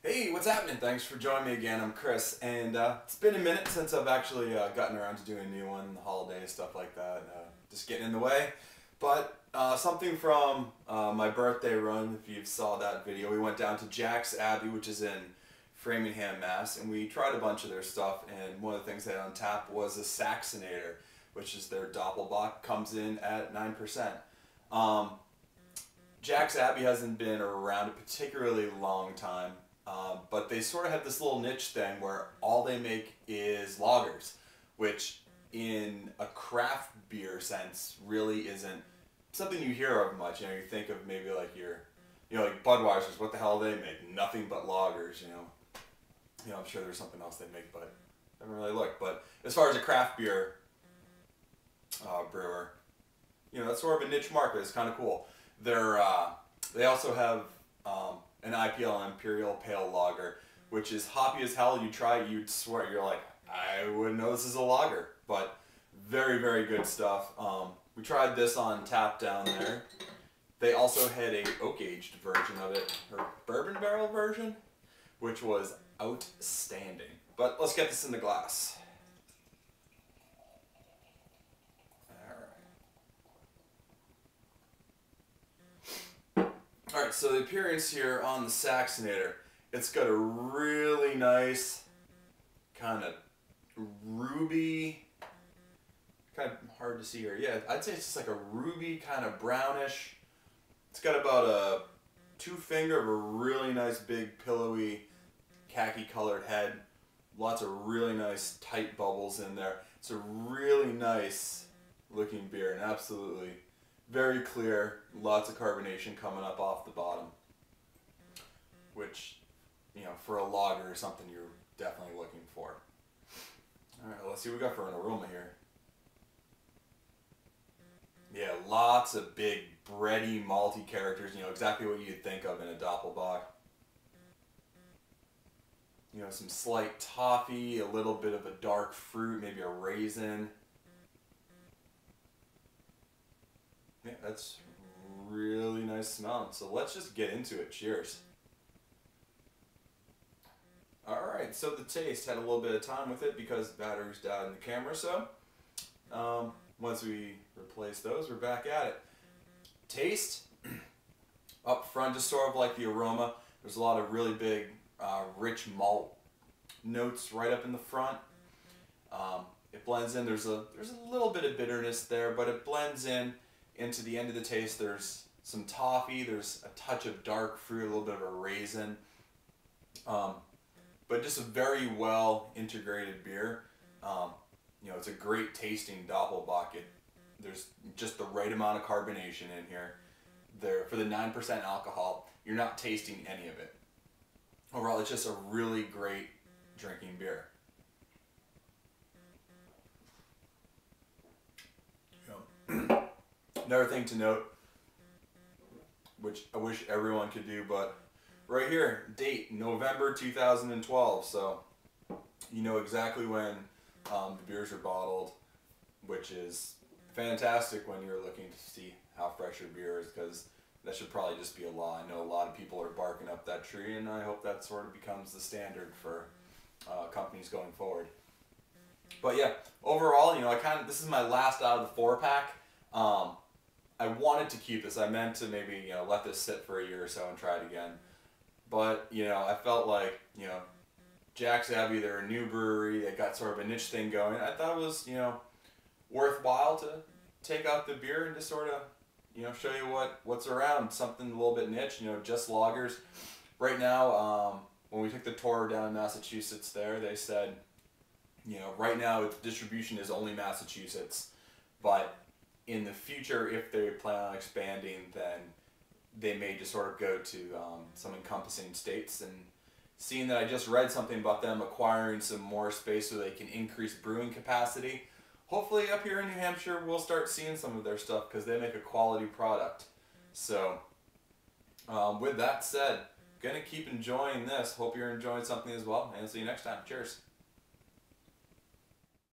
Hey, what's happening? Thanks for joining me again. I'm Chris, and it's been a minute since I've actually gotten around to doing a new one, the holidays, stuff like that. Just getting in the way. But something from my birthday run, if you saw that video, we went down to Jack's Abbey, which is in Framingham, Mass, and we tried a bunch of their stuff, and one of the things they had on tap was a Saxonator, which is their Dopplebock, comes in at 9%. Um, Jack's Abbey hasn't been around a particularly long time. But they sort of have this little niche thing where all they make is lagers, which in a craft beer sense really isn't something you hear of much. You think of maybe like like Budweiser's, what the hell do they make? Nothing but lagers, I'm sure there's something else they make, but I haven't really looked. But as far as a craft beer brewer, that's sort of a niche market. It's kind of cool. They also have an IPL Imperial Pale Lager, which is hoppy as hell. You try it, you'd swear, you're like, I wouldn't know this is a lager, but very, very good stuff. We tried this on tap down there. They also had a oak-aged version of it, or bourbon barrel version, which was outstanding. But let's get this in the glass. Alright, so the appearance here on the Saxonator, it's got a really nice kind of ruby, kind of hard to see here. Yeah, I'd say it's just like a ruby kind of brownish. It's got about a 2-finger of a really nice big pillowy khaki colored head. Lots of really nice tight bubbles in there. It's a really nice looking beer and absolutely very clear, lots of carbonation coming up off the bottom, which, for a lager is something you're definitely looking for. Alright, let's see what we got for an aroma here. Yeah, lots of big, bready, malty characters, exactly what you'd think of in a Doppelbock. Some slight toffee, a little bit of a dark fruit, maybe a raisin. Yeah, that's really nice smell. So let's just get into it. Cheers. Alright, so the taste had a little bit of time with it because the batteries died in the camera, so once we replace those, we're back at it. Taste, up front, just sort of like the aroma. There's a lot of really big, rich malt notes right up in the front. It blends in. There's a little bit of bitterness there, but it blends in. Into the end of the taste, there's some toffee, there's a touch of dark fruit, a little bit of a raisin, but just a very well integrated beer. It's a great tasting Doppelbock. There's just the right amount of carbonation in here. For the 9% alcohol, you're not tasting any of it. Overall, it's just a really great drinking beer. Another thing to note, which I wish everyone could do, but right here, date, November 2012, so you know exactly when the beers are bottled, which is fantastic when you're looking to see how fresh your beer is, because that should probably just be a law. I know a lot of people are barking up that tree, and I hope that sort of becomes the standard for companies going forward. But yeah, overall, this is my last out of the 4-pack. I wanted to keep this. I meant to maybe, let this sit for a year or so and try it again. But, I felt like, Jack's Abbey, they're a new brewery. They got sort of a niche thing going. I thought it was, worthwhile to take out the beer and just sort of, show you what's around. Something a little bit niche, just lagers. Right now, when we took the tour down in Massachusetts there, they said, right now its distribution is only Massachusetts. But in the future, if they plan on expanding, then they may just sort of go to some encompassing states. And seeing that I just read something about them acquiring some more space so they can increase brewing capacity, hopefully up here in New Hampshire we'll start seeing some of their stuff because they make a quality product. So with that said, gonna keep enjoying this. Hope you're enjoying something as well, and I'll see you next time. Cheers.